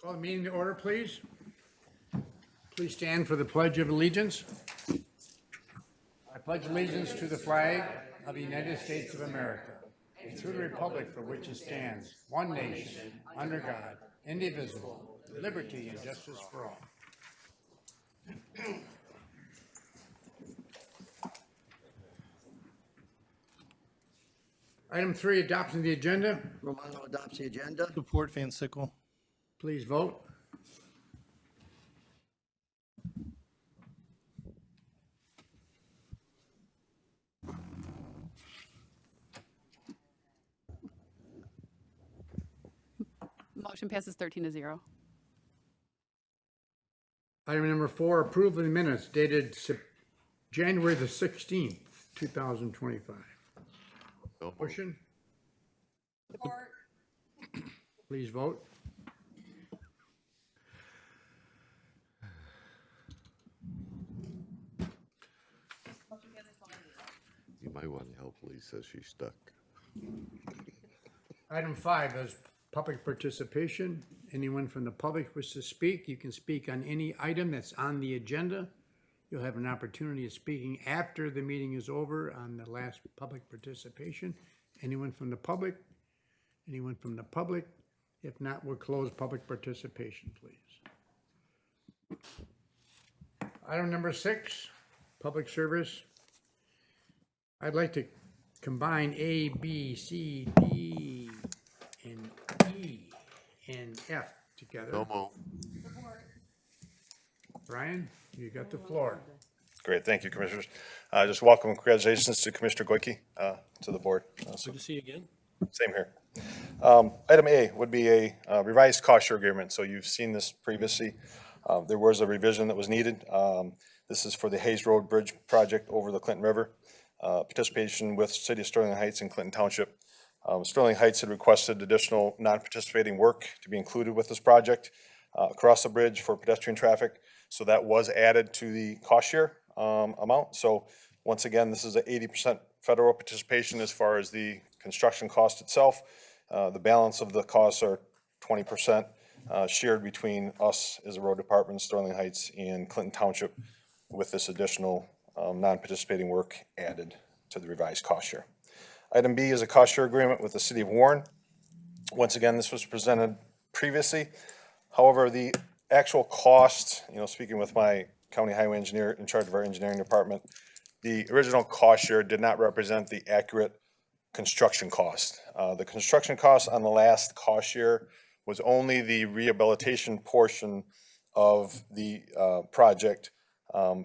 Call the meeting to order, please. Please stand for the Pledge of Allegiance. I pledge allegiance to the flag of the United States of America and to the republic for which it stands, one nation, under God, indivisible, with liberty and justice for all. Item 3, adoption of the agenda. Romano adopts the agenda. Support Van Sickle. Please vote. Motion passes 13-0. Item number 4, approval of the minutes dated January the 16th, 2025. Motion? Support. Please vote. You might want to help Lisa, she's stuck. Item 5 is public participation. Anyone from the public wish to speak, you can speak on any item that's on the agenda. You'll have an opportunity of speaking after the meeting is over on the last public participation. Anyone from the public? Anyone from the public? If not, we'll close public participation, please. Item number 6, public service. I'd like to combine A, B, C, D, and E, and F together. No mo. Brian, you got the floor. Great, thank you, Commissioners. Just welcome and congratulations to Commissioner Goyke to the board. Good to see you again. Same here. Item A would be a revised cost share agreement. So you've seen this previously. There was a revision that was needed. This is for the Hayes Road Bridge project over the Clinton River. Participation with City of Sterling Heights and Clinton Township. Sterling Heights had requested additional non-participating work to be included with this project across the bridge for pedestrian traffic. So that was added to the cost share amount. So once again, this is an 80% federal participation as far as the construction cost itself. The balance of the costs are 20% shared between us as a road department, Sterling Heights, and Clinton Township, with this additional non-participating work added to the revised cost share. Item B is a cost share agreement with the City of Warren. Once again, this was presented previously. However, the actual cost, speaking with my county highway engineer in charge of our engineering department, the original cost share did not represent the accurate construction cost. The construction cost on the last cost share was only the rehabilitation portion of the project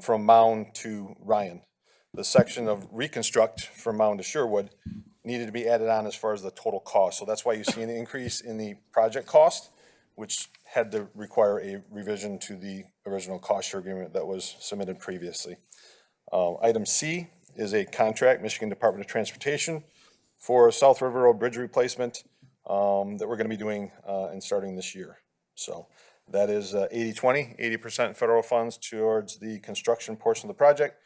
from Mound to Ryan. The section of reconstruct from Mound to Sherwood needed to be added on as far as the total cost. So that's why you see an increase in the project cost, which had to require a revision to the original cost share agreement that was submitted previously. Item C is a contract, Michigan Department of Transportation, for South River Road Bridge replacement that we're going to be doing and starting this year. So that is 80-20, 80% federal funds towards the construction portion of the project,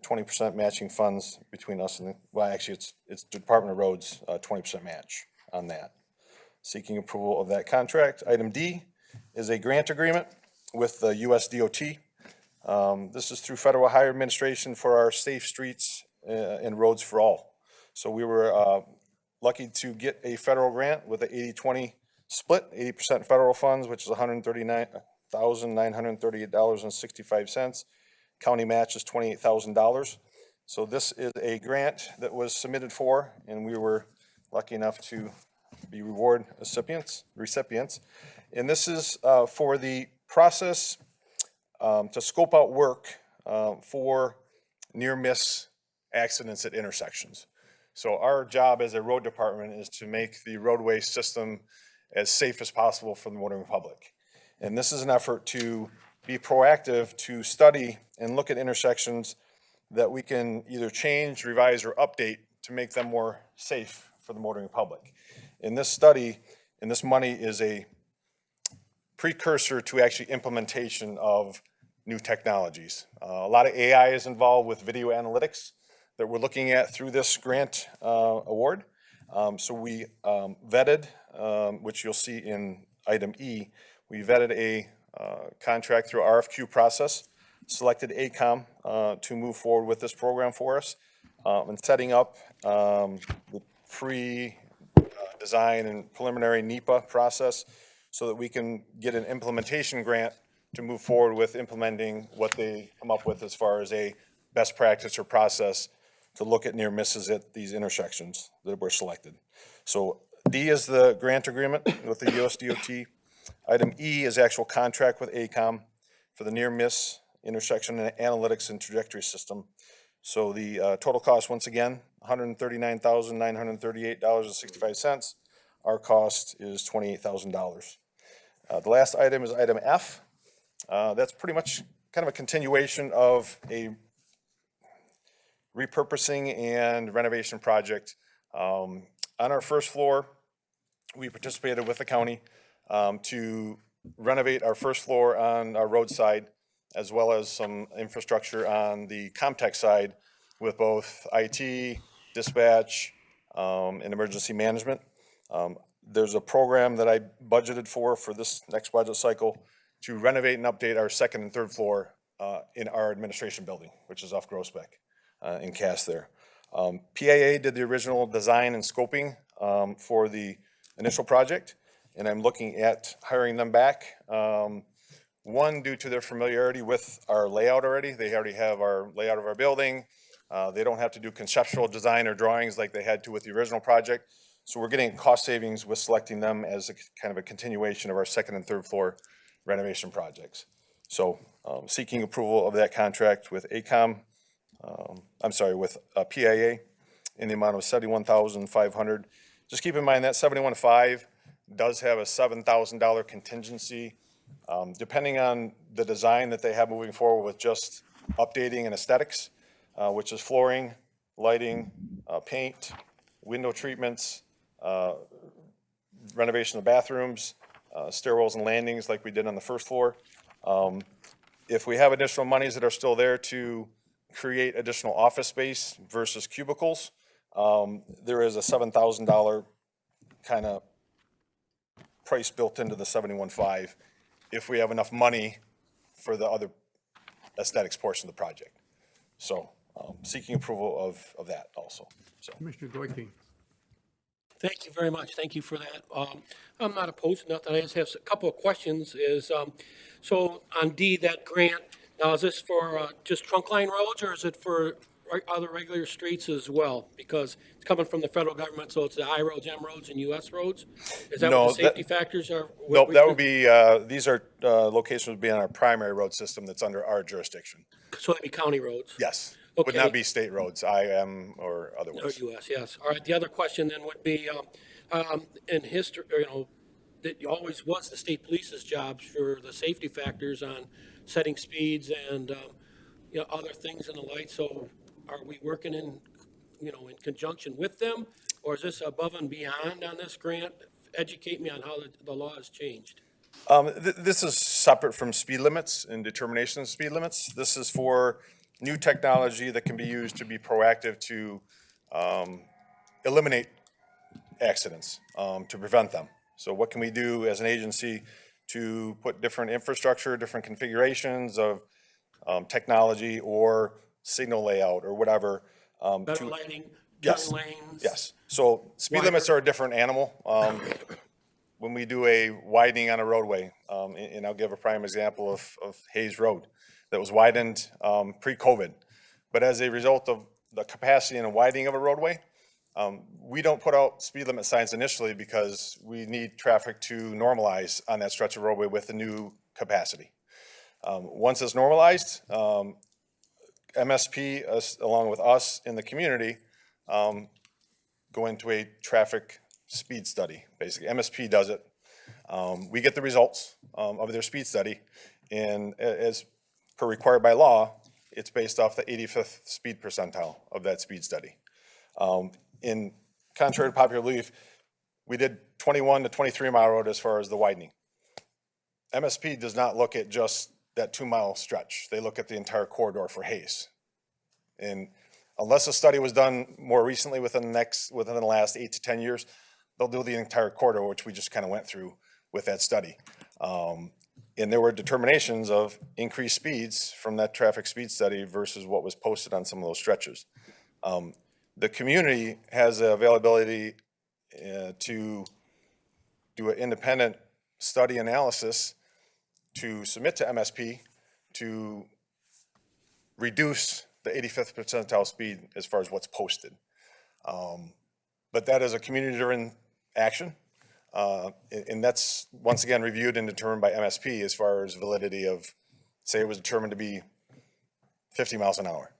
20% matching funds between us and it's Department of Roads, 20% match on that. Seeking approval of that contract. Item D is a grant agreement with the US DOT. This is through Federal Highway Administration for our safe streets and roads for all. So we were lucky to get a federal grant with an 80-20 split, 80% federal funds, which is $139,938.65. County match is $28,000. So this is a grant that was submitted for, and we were lucky enough to be reward recipients. And this is for the process to scope out work for near miss accidents at intersections. So our job as a road department is to make the roadway system as safe as possible for the motoring public. And this is an effort to be proactive, to study and look at intersections that we can either change, revise, or update to make them more safe for the motoring public. In this study, and this money is a precursor to actually implementation of new technologies. A lot of AI is involved with video analytics that we're looking at through this grant award. So we vetted, which you'll see in item E, We vetted a contract through RFQ process, selected ACOM to move forward with this program for us, and setting up the pre-design and preliminary NEPA process so that we can get an implementation grant to move forward with implementing what they come up with as far as a best practice or process to look at near misses at these intersections that were selected. So D is the grant agreement with the US DOT. Item E is actual contract with ACOM for the near miss intersection analytics and trajectory system. So the total cost, once again, $139,938.65. Our cost is $28,000. The last item is item F. That's pretty much kind of a continuation of a repurposing and renovation project. On our first floor, we participated with the county to renovate our first floor on our roadside, as well as some infrastructure on the Comtech side with both IT, dispatch, and emergency management. There's a program that I budgeted for this next budget cycle to renovate and update our second and third floor in our administration building, which is off Groesbeck in Cass there. PAA did the original design and scoping for the initial project, and I'm looking at hiring them back. One, due to their familiarity with our layout already. They already have our layout of our building. They don't have to do conceptual design or drawings like they had to with the original project. So we're getting cost savings with selecting them as a kind of a continuation of our second and third floor renovation projects. So seeking approval of that contract with ACOM, with PAA in the amount of $71,500. Just keep in mind that $71,500 does have a $7,000 contingency. Depending on the design that they have moving forward with just updating and aesthetics, which is flooring, lighting, paint, window treatments, renovation of bathrooms, stairwells and landings like we did on the first floor. If we have additional monies that are still there to create additional office space versus cubicles, there is a $7,000 kind of price built into the $71,500 if we have enough money for the other aesthetics portion of the project. So seeking approval of that also. So Commissioner Goike. Thank you very much. Thank you for that. I'm not opposed to nothing. I just have a couple of questions so on D, that grant, now is this for just trunk line roads or is it for other regular streets as well? Because it's coming from the federal government, so it's the I roads, M roads, and US roads? Is that No, what the safety factors are? No, that would be, these are locations would be on our primary road system that's under our jurisdiction. So it'd be county roads? Yes, Okay. would not be state roads, IM or Or otherwise. US, yes. All right, the other question then would be, in history, that always was the state police's jobs for the safety factors on setting speeds and, other things and the like. So are we working in conjunction with them? Or is this above and beyond on this grant? Educate me on how the law has changed. This is separate from speed limits and determination of speed limits. This is for new technology that can be used to be proactive to eliminate accidents, to prevent them. So what can we do as an agency to put different infrastructure, different configurations of technology or signal layout or whatever. Better lighting, Yes. turn lanes? Yes, so speed limits are a different animal. When we do a widening on a roadway, and I'll give a prime example of Hayes Road that was widened pre-COVID. But as a result of the capacity and widening of a roadway, we don't put out speed limit signs initially because we need traffic to normalize on that stretch of roadway with the new capacity. Once it's normalized, MSP, along with us in the community, go into a traffic speed study, basically. MSP does it. We get the results of their speed study, and as per required by law, it's based off the 85th speed percentile of that speed study. In contrary to popular belief, we did 21 to 23 mile road as far as the widening. MSP does not look at just that 2 mile stretch. They look at the entire corridor for Hayes. And unless a study was done more recently within the last 8 to 10 years, they'll do the entire corridor, which we just kind of went through with that study. And there were determinations of increased speeds from that traffic speed study versus what was posted on some of those stretches. The community has the availability to do an independent study analysis to submit to MSP to reduce the 85th percentile speed as far as what's posted. But that is a community-driven action. And that's, once again, reviewed and determined by MSP as far as validity of, say it was determined to be 50 miles an hour.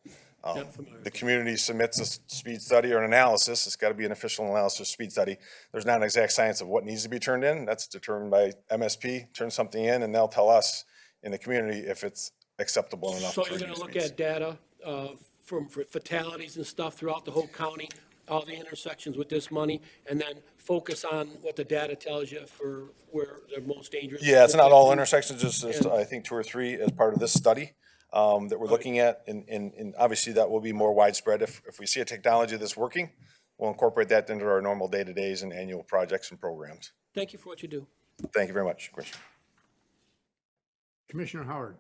The community submits a speed study or an analysis. It's got to be an official analysis speed study. There's not an exact science of what needs to be turned in. That's determined by MSP, turn something in, and they'll tell us in the community if it's acceptable enough. So to you're gonna reduce look speeds. at data for fatalities and stuff throughout the whole county, all the intersections with this money, and then focus on what the data tells you for where they're most dangerous? Yeah, it's not all intersections, just I think 2 or 3 as part of this study that we're looking at. And obviously that will be more widespread. If we see a technology that's working, we'll incorporate that into our normal day-to-days and annual projects and programs. Thank you for what you do. Thank you very much, Commissioner. Commissioner Howard.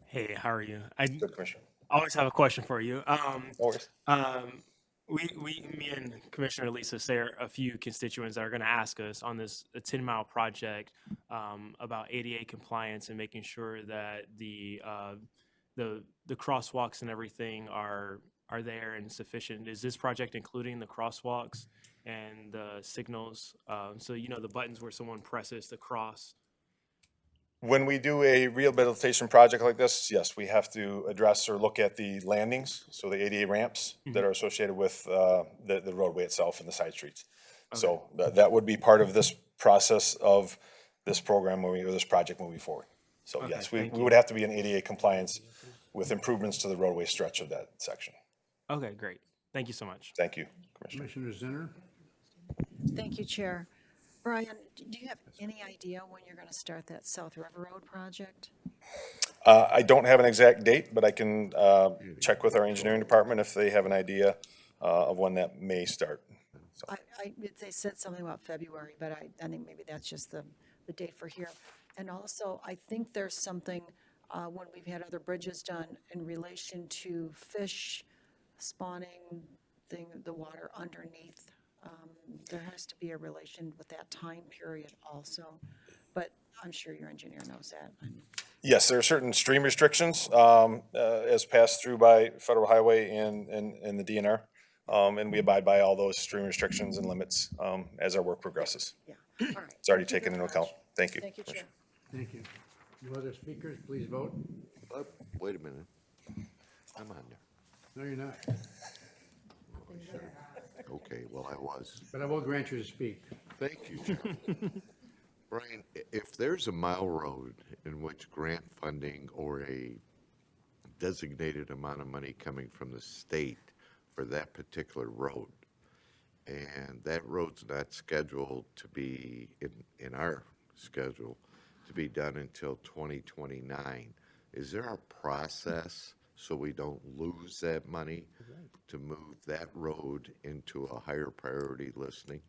Hey, how are you? I Good, Commissioner. always have a question for you. Always. Me and Commissioner Lisa share a few constituents that are going to ask us on this 10-mile project about ADA compliance and making sure that the crosswalks and everything are there and sufficient. Is this project including the crosswalks and the signals? So the buttons where someone presses the cross. When we do a rehabilitation project like this, yes, we have to address or look at the landings, so the ADA ramps that are associated with the roadway itself and the side streets. So that would be part of this process of this program or this project moving forward. So yes, we would have to be in ADA compliance with improvements to the roadway stretch of that section. Okay, great. Thank you so much. Thank you, Commissioner. Commissioner Zinner. Thank you, Chair. Brian, do you have any idea when you're going to start that South River Road project? I don't have an exact date, but I can check with our engineering department if they have an idea of when that may start. So. They said something about February, but I think maybe that's just the date for here. And also, I think there's something when we've had other bridges done in relation to fish spawning the water underneath. There has to be a relation with that time period also, but I'm sure your engineer knows that. Yes, there are certain stream restrictions as passed through by Federal Highway and the DNR, and we abide by all those stream restrictions and limits as our work progresses. Yeah, all right. It's already taken into account. Thank you. Thank you, Chair. Thank you. No other speakers, please vote. Wait a minute. I'm on there. No, you're not, Okay, well, I was. but I will grant you to speak. Thank you, John. Brian, if there's a mile road in which grant funding or a designated amount of money coming from the state for that particular road, and that road's not scheduled to be in our schedule to be done until 2029, is there a process so we don't lose that money to move that road into a higher priority listing?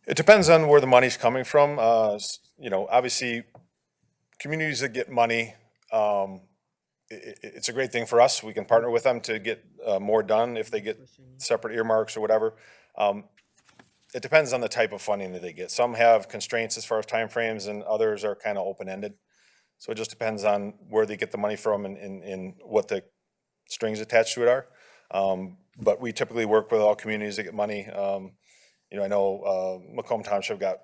It depends on where the money's coming from. Obviously, communities that get money, it's a great thing for us. We can partner with them to get more done if they get separate earmarks or whatever. It depends on the type of funding that they get. Some have constraints as far as timeframes, and others are kind of open-ended. So it just depends on where they get the money from and what the strings attached to it are. But we typically work with all communities that get money. I know Macomb Township got,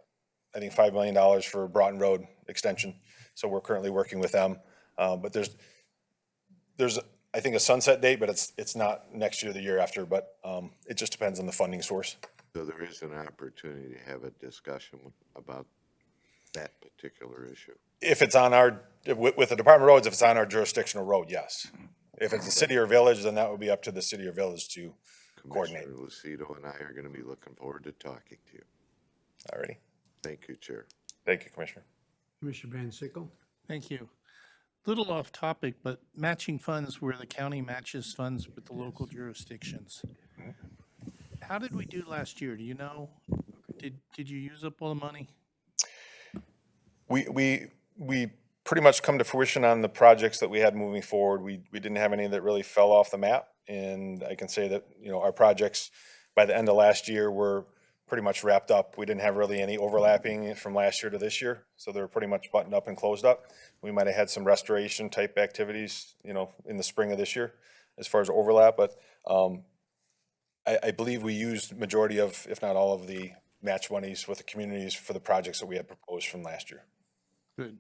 I think, $5 million for Broughton Road extension. So we're currently working with them. But there's I think a sunset date, but it's not next year or the year after, but it just depends on the funding source. So there is an opportunity to have a discussion about that particular issue. If it's on with the Department of Roads, if it's on our jurisdictional road, yes. If it's a city or village, then that would be up to the city or village to coordinate. Commissioner Lucido and I are going to be looking forward to talking to you. Alrighty. Thank you, Chair. Thank you, Commissioner. Commissioner Van Sickle. Thank you. Little off topic, but matching funds where the county matches funds with the local jurisdictions. How did we do last year? Do you know? Did you use up all the money? We pretty much come to fruition on the projects that we had moving forward. We didn't have any that really fell off the map. And I can say that, our projects by the end of last year were pretty much wrapped up. We didn't have really any overlapping from last year to this year. So they were pretty much buttoned up and closed up. We might have had some restoration type activities, in the spring of this year as far as overlap. But I believe we used majority of, if not all of the match monies with the communities for the projects that we had proposed from last year. Good.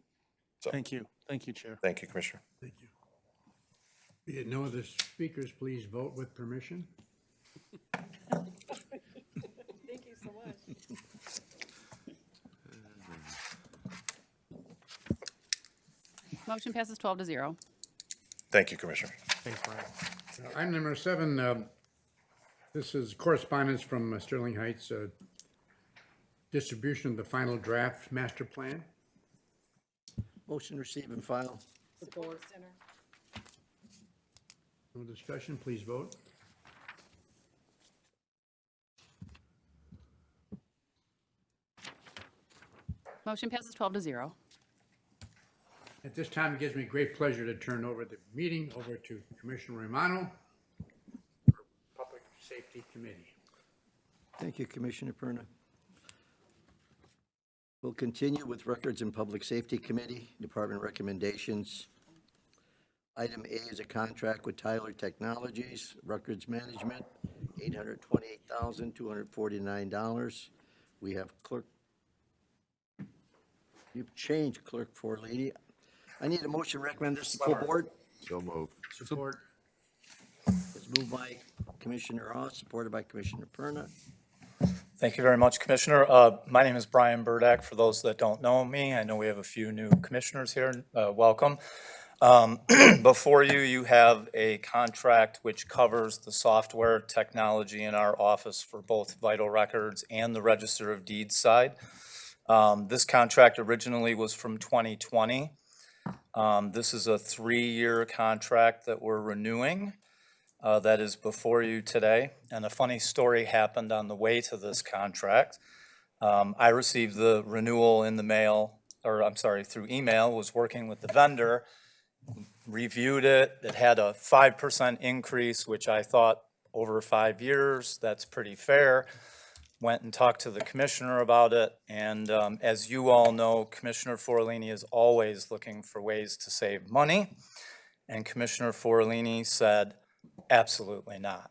So- Thank you. Thank you, Chair. Thank you, Commissioner. Thank you. Be no other speakers, please vote with permission. Thank you so much. Motion passes 12-0. Thank you, Commissioner. Thanks, Brian. Item number 7, this is correspondence from Sterling Heights, distribution of the final draft master plan. Motion receive and file. Support. Center. No discussion, please vote. Motion passes 12-0. At this time, it gives me great pleasure to turn over the meeting over to Commissioner Romano for Public Safety Committee. Thank you, Commissioner Perna. We'll continue with Records and Public Safety Committee, Department recommendations. Item A is a contract with Tyler Technologies, Records Management, $828,249. We have clerk. You've changed clerk for lady. I need a motion to recommend this to the full board. So moved. Support. It's moved by Commissioner Hawes, supported by Commissioner Perna. Thank you very much, Commissioner. My name is Brian Burdak. For those that don't know me, I know we have a few new commissioners here. Welcome. Before you, you have a contract which covers the software technology in our office for both vital records and the Register of Deeds side. This contract originally was from 2020. This is a 3-year contract that we're renewing. That is before you today. And a funny story happened on the way to this contract. I received the renewal in the mail, or I'm sorry, through email, was working with the vendor, reviewed it. It had a 5% increase, which I thought over 5 years, that's pretty fair. Went and talked to the commissioner about it. And as you all know, Commissioner Forlini is always looking for ways to save money. And Commissioner Forlini said, absolutely not.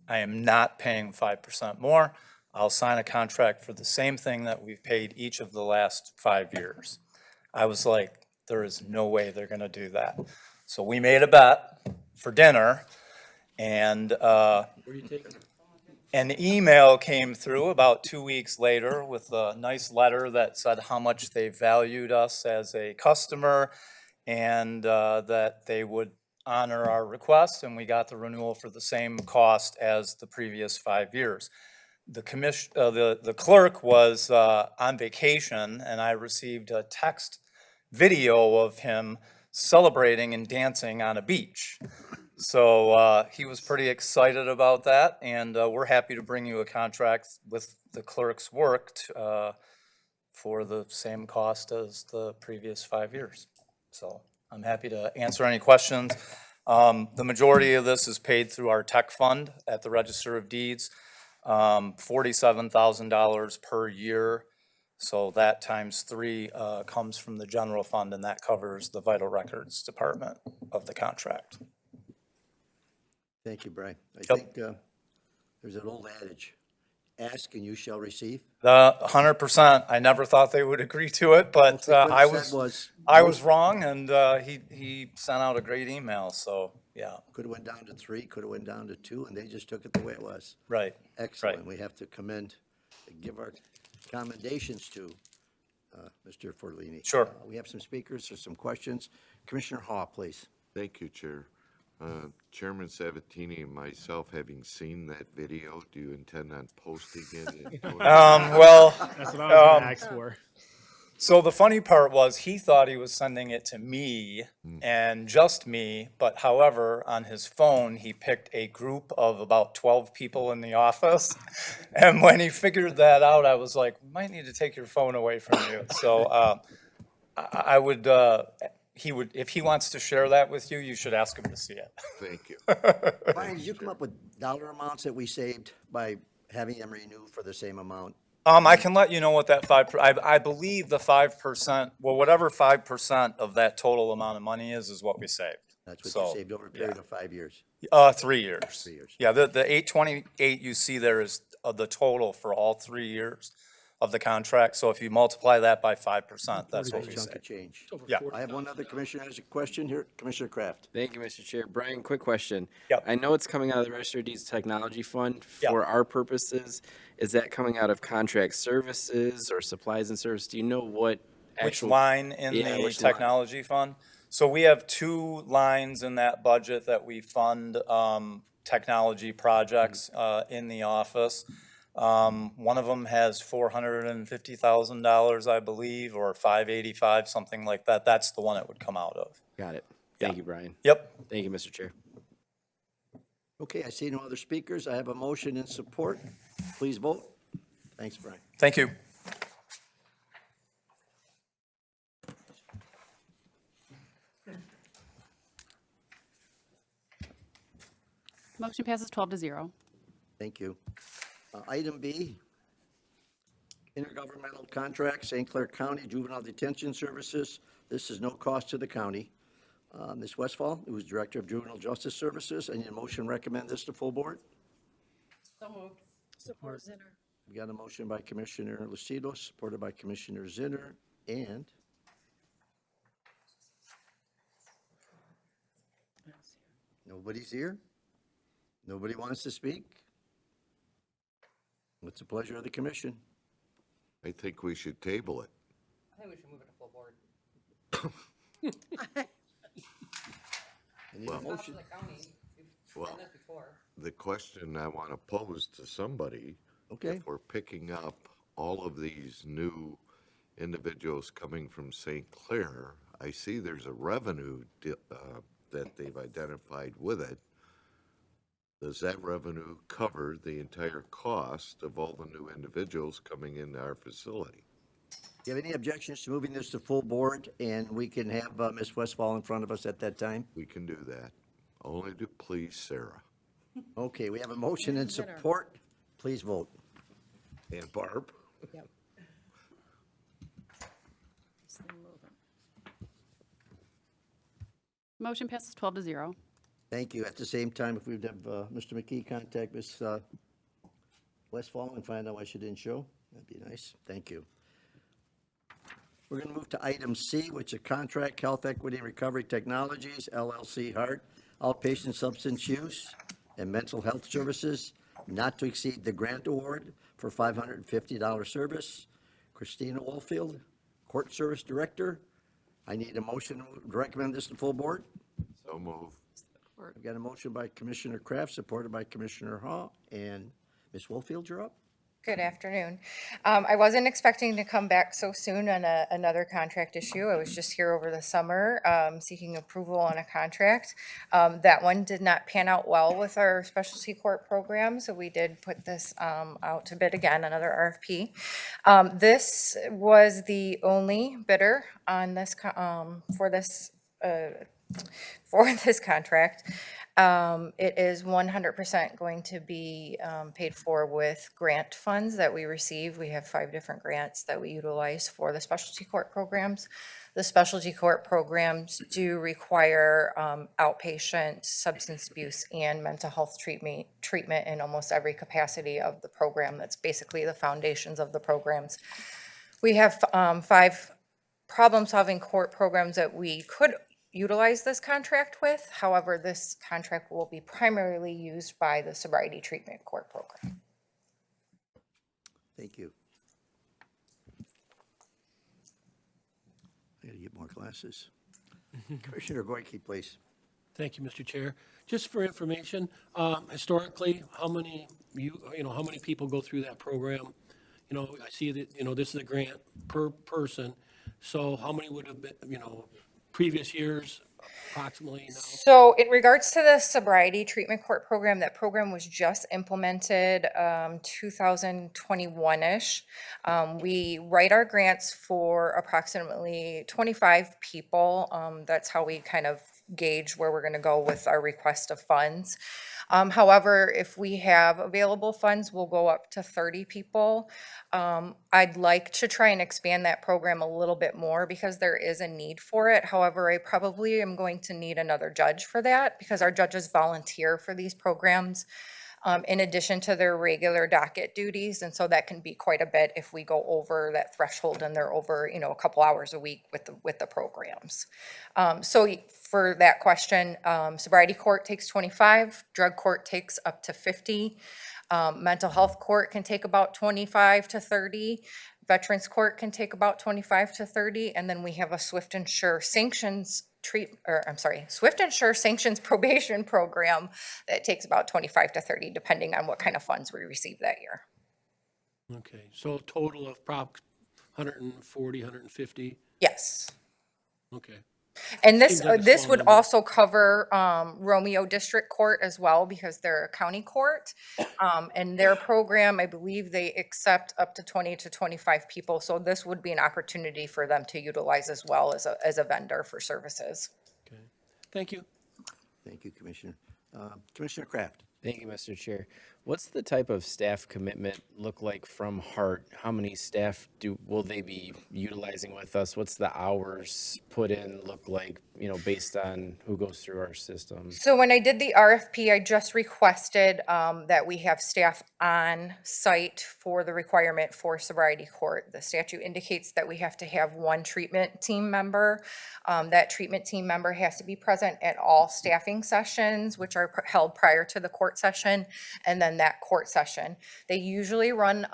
I am not paying 5% more. I'll sign a contract for the same thing that we've paid each of the last 5 years. I was like, there is no way they're gonna do that. So we made a bet for dinner, and Where are you taking? an email came through about 2 weeks later with a nice letter that said how much they valued us as a customer and that they would honor our request, and we got the renewal for the same cost as the previous 5 years. The clerk was on vacation, and I received a text video of him celebrating and dancing on a beach. So he was pretty excited about that, and we're happy to bring you a contract with the clerk's work for the same cost as the previous 5 years. So I'm happy to answer any questions. The majority of this is paid through our tech fund at the Register of Deeds, $47,000 per year. So that times 3 comes from the general fund, and that covers the vital records department of the contract. Thank you, Brian. I Yep. think there's an old adage, ask and you shall receive. 100%. I never thought they would agree to it, but What I it was said was, wrong, and he sent out a great email. So yeah, could have went down to 3, could have went down to 2, and they just took it the way it was. right. Excellent. We have to give our commendations to Mr. Forlini. Sure. We have some speakers or some questions. Commissioner Haw, please. Thank you, Chair. Chairman Sabatini and myself, having seen that video, do you intend on posting it? Well, That's what I was gonna ask for. so the funny part was he thought he was sending it to me and just me, but however, on his phone, he picked a group of about 12 people in the office. And when he figured that out, I was like, we might need to take your phone away from you. So I would, he would, if he wants to share that with you, you should ask him to see it. Thank you. Brian, did you come up with dollar amounts that we saved by having them renew for the same amount? I can let you know what that 5%, I believe the 5%, well, whatever 5% of that total amount of money is what we saved. That's what So, you saved over a period of 5 years. 3 years. 3 years. Yeah, the 828 you see there is the total for all 3 years of the contract. So if you multiply that by 5%, that's what Nice we chunk say. of change. Yeah. I have one other commissioner has a question here. Commissioner Kraft. Thank you, Mr. Chair. Brian, quick question. Yep. I know it's coming out of the Register of Deeds Technology Fund. Yep. For our purposes, is that coming out of contract services or supplies and service? Do you know what Which actual? line in Yeah, the which line? technology fund? So we have 2 lines in that budget that we fund technology projects in the office. One of them has $450,000, I believe, or 585, something like that. That's the one it would come out of. Got it. Yeah. Thank you, Brian. Yep. Thank you, Mr. Chair. Okay, I see no other speakers. I have a motion in support. Please vote. Thanks, Brian. Thank you. Motion passes 12-0. Thank you. Item B, intergovernmental contract, St. Clair County Juvenile Detention Services. This is no cost to the county. Ms. Westfall, who is Director of Juvenile Justice Services, I need a motion to recommend this to full board. So moved. Support Zinner. We got a motion by Commissioner Lucido, supported by Commissioner Zinner, and nobody's here? Nobody wants to speak? What's the pleasure of the commission? I think we should table it. I think we should move it to full board. I need a motion. county. Well, this before. the question I want to pose to somebody, Okay, if we're picking up all of these new individuals coming from St. Clair, I see there's a revenue that they've identified with it. Does that revenue cover the entire cost of all the new individuals coming into our facility? do you have any objections to moving this to full board, and we can have Ms. Westfall in front of us at that time? We can do that. Only to please Sarah Okay, we have a motion in support. Please vote. and Barb. Yep. This thing moving. Motion passes 12-0. Thank you. At the same time, if we'd have Mr. McKee contact Ms. Westfall and find out why she didn't show, that'd be nice. Thank you. We're going to move to item C, which is Contract Health Equity and Recovery Technologies, LLC Heart, Outpatient Substance Use and Mental Health Services, not to exceed the grant award for $550 service. Christina Wolfield, Court Service Director. I need a motion to recommend this to full board. So move. I've got a motion by Commissioner Kraft, supported by Commissioner Hall, and Ms. Wolfield, you're up. Good afternoon. I wasn't expecting to come back so soon on another contract issue. I was just here over the summer seeking approval on a contract. That one did not pan out well with our specialty court program, so we did put this out to bid again, another RFP. This was the only bidder on this, for this contract. It is 100% going to be paid for with grant funds that we receive. We have 5 different grants that we utilize for the specialty court programs. The specialty court programs do require outpatient substance abuse and mental health treatment in almost every capacity of the program. That's basically the foundations of the programs. We have 5 problem-solving court programs that we could utilize this contract with. However, this contract will be primarily used by the sobriety treatment court program. Thank you. I gotta get more glasses. Commissioner Goyke, please. Thank you, Mr. Chair. Just for information, historically, how many how many people go through that program? I see that, this is a grant per person. So how many would have been, previous years, approximately now? So in regards to the sobriety treatment court program, that program was just implemented 2021-ish. We write our grants for approximately 25 people. That's how we kind of gauge where we're going to go with our request of funds. However, if we have available funds, we'll go up to 30 people. I'd like to try and expand that program a little bit more because there is a need for it. However, I probably am going to need another judge for that because our judges volunteer for these programs in addition to their regular docket duties. And so that can be quite a bit if we go over that threshold and they're over, you know, a couple hours a week with the programs. So for that question, sobriety court takes 25, drug court takes up to 50. Mental health court can take about 25 to 30. Veterans court can take about 25 to 30. And then we have a Swift and Sure sanctions Swift and Sure sanctions probation program that takes about 25 to 30, depending on what kind of funds we receive that year. Okay, so a total of 140, 150? Yes. Okay. And this, Seems like a this small would number. also cover Romeo District Court as well, because they're a county court. And their program, I believe they accept up to 20 to 25 people. So this would be an opportunity for them to utilize as well as a vendor for services. Okay, thank you. Thank you, Commissioner. Commissioner Kraft. Thank you, Mr. Chair. What's the type of staff commitment look like from Hart? How many staff will they be utilizing with us? What's the hours put in look like, you know, based on who goes through our system? So when I did the RFP, I just requested that we have staff on site for the requirement for sobriety court. The statute indicates that we have to have one treatment team member. That treatment team member has to be present at all staffing sessions, which are held prior to the court session, and then that court session. They usually run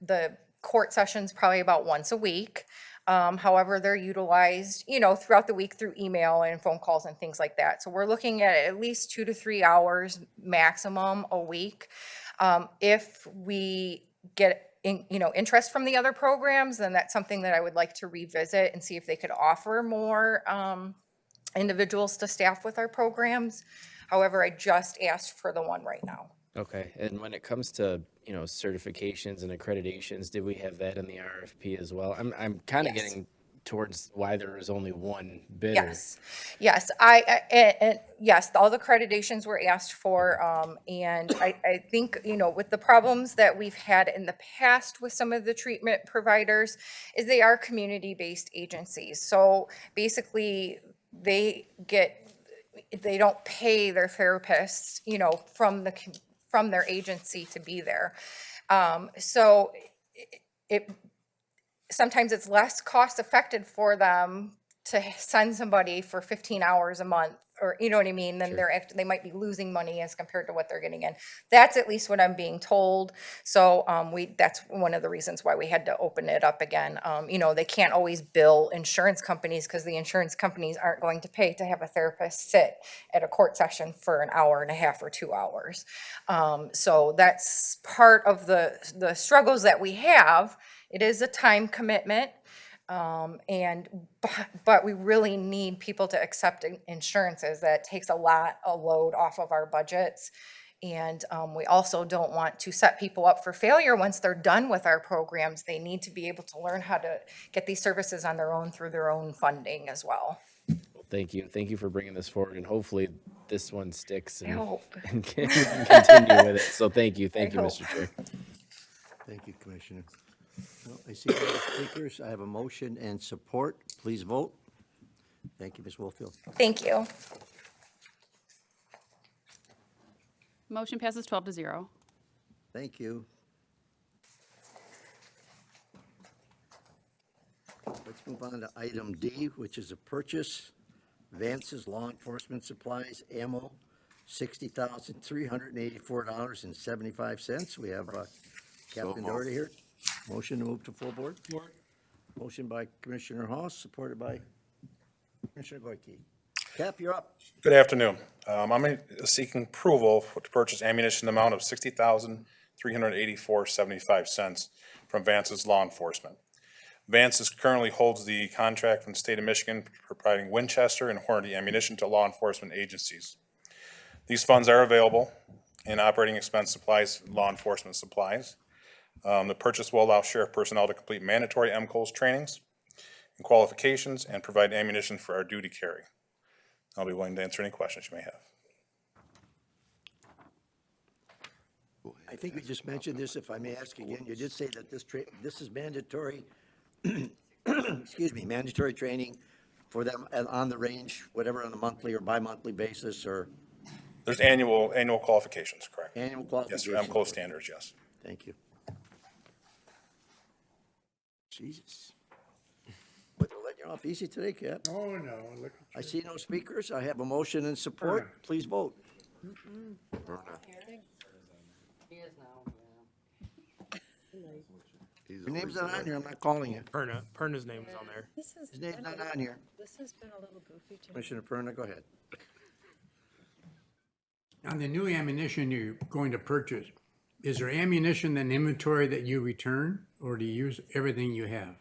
the court sessions probably about once a week. However, they're utilized, you know, throughout the week through email and phone calls and things like that. So we're looking at least 2 to 3 hours maximum a week. If we get interest from the other programs, then that's something that I would like to revisit and see if they could offer more individuals to staff with our programs. However, I just asked for the one right now. Okay, and when it comes to, you know, certifications and accreditations, did we have that in the RFP as well? I'm kind of Yes. getting towards why there is only one bidder. Yes, yes, all the accreditations were asked for, and I think, you know, with the problems that we've had in the past with some of the treatment providers, is they are community-based agencies. So basically, they don't pay their therapists, you know, from their agency to be there. So sometimes it's less cost effective for them to send somebody for 15 hours a month, or you know what I mean, then they might be losing money as compared to what they're getting in. That's at least what I'm being told. So that's one of the reasons why we had to open it up again. You know, they can't always bill insurance companies because the insurance companies aren't going to pay to have a therapist sit at a court session for an hour and a half or 2 hours. So that's part of the struggles that we have. It is a time commitment. But we really need people to accept insurances. That takes a load off of our budgets. And we also don't want to set people up for failure once they're done with our programs. They need to be able to learn how to get these services on their own through their own funding as well. Thank you. Thank you for bringing this forward, and hopefully this one sticks and, hope. and we can continue with it. So thank you. Thank you, hope. Mr. Chair. Thank you, Commissioner. Well, I see no other speakers. I have a motion and support. Please vote. Thank you, Ms. Wolfield. Thank you. Motion passes 12-0. Thank you. Let's move on to item D, which is a purchase. Vance's Law Enforcement Supplies, ammo, $60,384.75. We have Captain Doherty here. Motion to move to full board. Motion by Commissioner Hawes, supported by Commissioner Goyke. Cap, you're up. Good afternoon. I'm seeking approval to purchase ammunition in the amount of $60,384.75 from Vance's Law Enforcement. Vance currently holds the contract from the state of Michigan for providing Winchester and Hornady ammunition to law enforcement agencies. These funds are available in operating expense supplies, law enforcement supplies. The purchase will allow sheriff personnel to complete mandatory MCOS trainings and qualifications and provide ammunition for our duty carry. I'll be willing to answer any questions you may have. I think you just mentioned this, if I may ask again, you did say that this is mandatory, excuse me, mandatory training for them on the range, whatever, on a monthly or bi-monthly basis, or There's annual qualifications, correct? annual Yes, qualifications? MCOS standards, yes. Thank you. Jesus. But they're letting you off easy today, Cap. Oh, no, look. I see no speakers. I have a motion and support. Please vote. Your name's not on here. I'm not calling you. Perna's name is on there. His name's not on here. This has been a little goofy to me. Commissioner Perna, go ahead. On the new ammunition you're going to purchase, is there ammunition and inventory that you return, or do you use everything you have?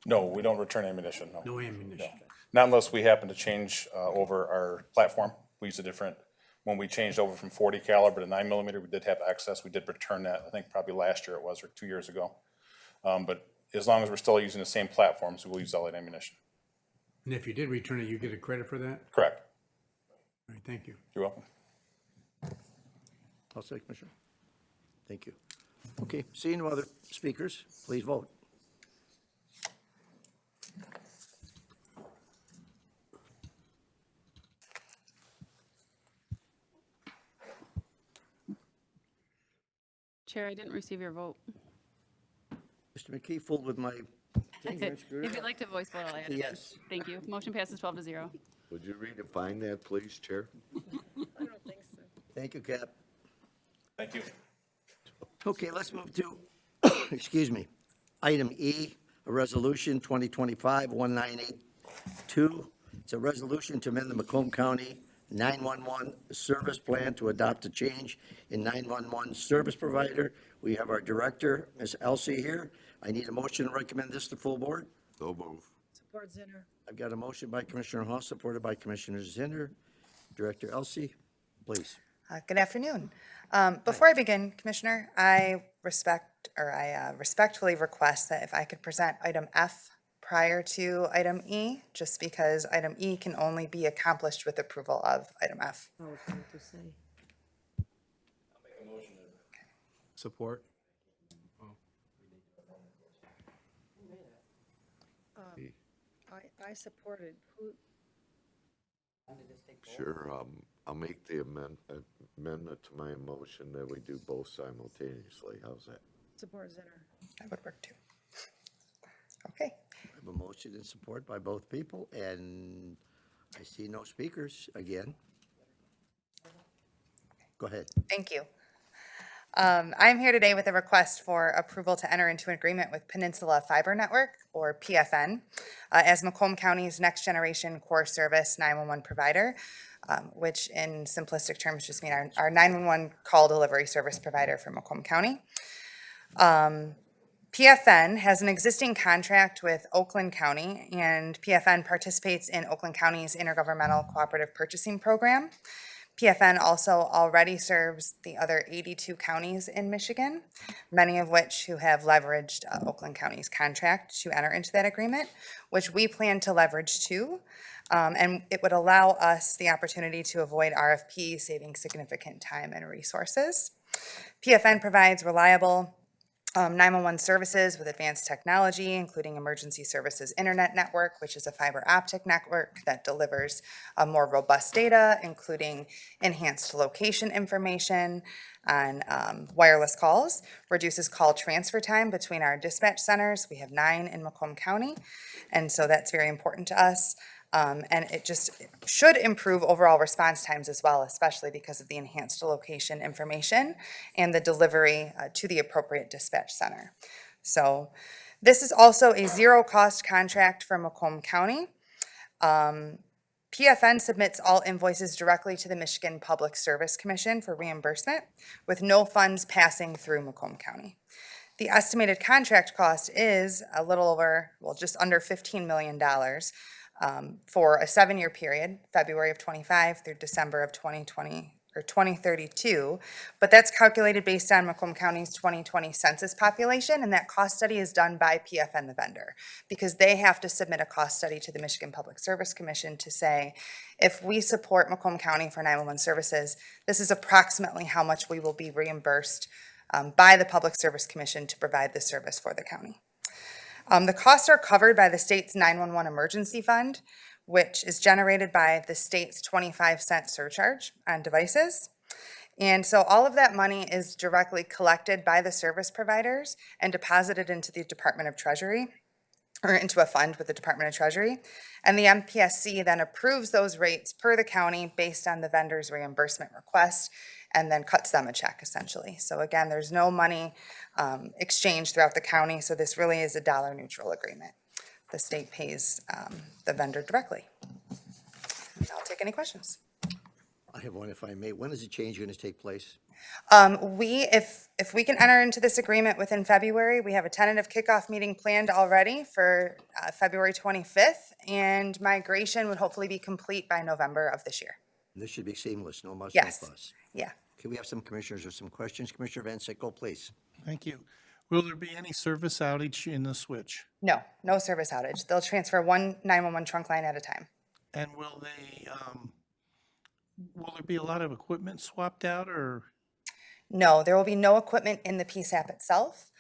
No, we don't return ammunition, no. No ammunition? Not unless we happen to change over our platform. We use a different, when we changed over from 40 caliber to 9mm, we did have excess. We did return that, I think probably last year it was, or 2 years ago. But as long as we're still using the same platforms, we'll use all that ammunition. And if you did return it, you get a credit for that? Correct. All right, thank you. You're welcome. I'll say, Commissioner. Thank you. Okay, seeing no other speakers, please vote. Chair, I didn't receive your vote. Mr. McKee fooled with my finger and screwed If it you'd up. like to voice vote, I'll add it in. Yes. Thank you. Motion passes 12-0. Would you redefine that, please, Chair? I don't think so. Thank you, Cap. Thank you. Okay, let's move to, excuse me, item E, a resolution 2025-1982. It's a resolution to amend the Macomb County 911 service plan to adopt a change in 911 service provider. We have our director, Ms. Elsie, here. I need a motion to recommend this to full board. So move. Support Zinner. I've got a motion by Commissioner Hall, supported by Commissioner Zinner. Director Elsie, please. Good afternoon. Before I begin, Commissioner, I respectfully request that if I could present item F prior to item E, just because item E can only be accomplished with approval of item F. Support. I supported. Who, Sure, I'll make the amendment to my motion that we do both simultaneously. How's that? support Zinner. That would work too. Okay. I have a motion and support by both people, and I see no speakers again. Go ahead. Thank you. I'm here today with a request for approval to enter into an agreement with Peninsula Fiber Network, or PFN, as Macomb County's next generation core service 911 provider, which in simplistic terms just mean our 911 call delivery service provider for Macomb County. PFN has an existing contract with Oakland County, and PFN participates in Oakland County's Intergovernmental Cooperative Purchasing Program. PFN also already serves the other 82 counties in Michigan, many of which who have leveraged Oakland County's contract to enter into that agreement, which we plan to leverage too. And it would allow us the opportunity to avoid RFP, saving significant time and resources. PFN provides reliable 911 services with advanced technology, including Emergency Services Internet Network, which is a fiber optic network that delivers more robust data, including enhanced location information on wireless calls, reduces call transfer time between our dispatch centers. We have 9 in Macomb County, and so that's very important to us. And it just should improve overall response times as well, especially because of the enhanced location information and the delivery to the appropriate dispatch center. So this is also a zero-cost contract for Macomb County. PFN submits all invoices directly to the Michigan Public Service Commission for reimbursement, with no funds passing through Macomb County. The estimated contract cost is a little over, well, just under $15 million for a 7-year period, February of '25 through December of 2020 or 2032. But that's calculated based on Macomb County's 2020 census population, and that cost study is done by PFN, the vendor, because they have to submit a cost study to the Michigan Public Service Commission to say, if we support Macomb County for 911 services, this is approximately how much we will be reimbursed by the Public Service Commission to provide this service for the county. The costs are covered by the state's 911 emergency fund, which is generated by the state's 25-cent surcharge on devices. And so all of that money is directly collected by the service providers and deposited into the Department of Treasury, or into a fund with the Department of Treasury. And the MPSC then approves those rates per the county based on the vendor's reimbursement request, and then cuts them a check essentially. So again, there's no money exchanged throughout the county, so this really is a dollar neutral agreement. The state pays the vendor directly. I'll take any questions. I have one if I may. When is the change going to take place? If we can enter into this agreement within February, we have a tentative kickoff meeting planned already for February 25th, and migration would hopefully be complete by November of this year. This should be seamless, no muss, no Yes. fuss. Yeah. Can we have some commissioners with some questions? Commissioner Vance, go please. Thank you. Will there be any service outage in the switch? No, no service outage. They'll transfer one 911 trunk line at a time. And will there be a lot of equipment swapped out, or? No, there will be no equipment in the PSAP itself.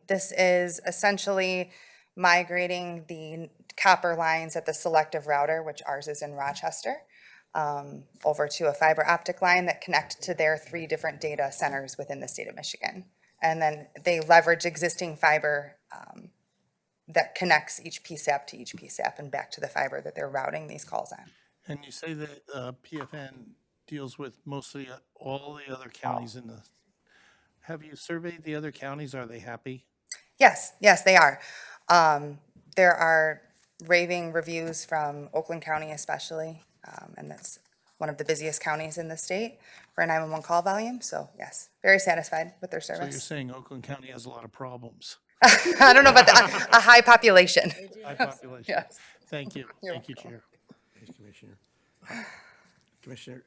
This is essentially migrating the copper lines at the selective router, which ours is in Rochester, over to a fiber optic line that connect to their 3 different data centers within the state of Michigan. And then they leverage existing fiber that connects each PSAP to each PSAP and back to the fiber that they're routing these calls on. And you say that PFN deals with mostly all the other counties in the, have you surveyed the other counties? Are they happy? Yes, yes, they are. There are raving reviews from Oakland County especially, and that's one of the busiest counties in the state for a 911 call volume. So yes, very satisfied with their So you're service. saying Oakland County has a lot of problems? I don't know about a high population. High population. Yes. Thank you. You're Thank you, Chair. Thanks, Commissioner. Commissioner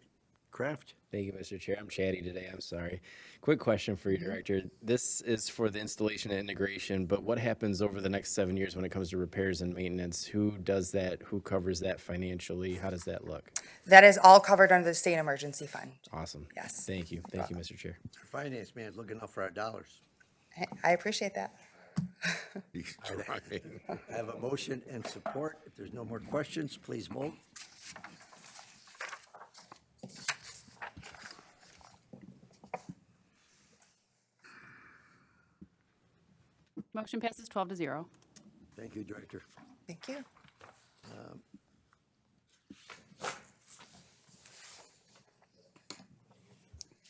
Kraft? Thank you, Mr. Chair. I'm chatty today. I'm sorry. Quick question for you, Director. This is for the installation and integration, but what happens over the next 7 years when it comes to repairs and maintenance? Who does that? Who covers that financially? How does that look? That is all covered under the state emergency fund. Awesome. Yes. Thank you. Thank you, Mr. Chair. Our finance man's looking out for our dollars. I appreciate that. He's trying. I have a motion and support. If there's no more questions, please vote. Motion passes 12-0. Thank you, Director. Thank you.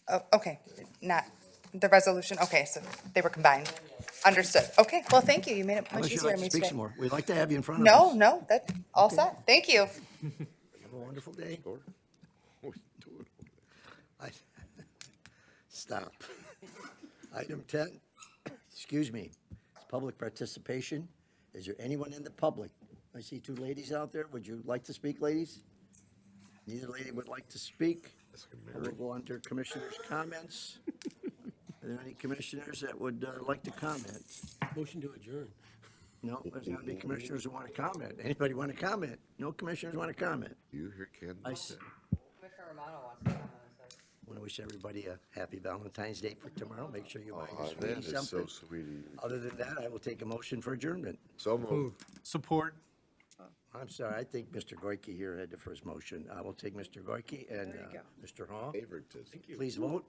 Oh, okay, not the resolution. Okay, so they were combined. Understood. Okay, well, thank you. You made it much Unless you'd easier like on to me speak today. some more. We'd like to have you in front of No, us. no, that's all set. Thank you. Have a wonderful day. I- Stop. Item 10, excuse me, it's public participation. Is there anyone in the public? I see 2 ladies out there. Would you like to speak, ladies? Neither lady would like to speak. We'll go on to commissioners' comments. Are there any commissioners that would like to comment? Motion to adjourn. No, there's not any commissioners who want to comment. Anybody want to comment? No commissioners want to comment. You hear Ken? I want to wish everybody a happy Valentine's Day for tomorrow. Make sure you buy Oh, your that sweetie is so something. sweet of you. Other than that, I will take a motion for adjournment. So moved. Support. I'm sorry, I think Mr. Goyke here had the first motion. I will take Mr. Goyke and Mr. Hall. Favoritism. Please vote.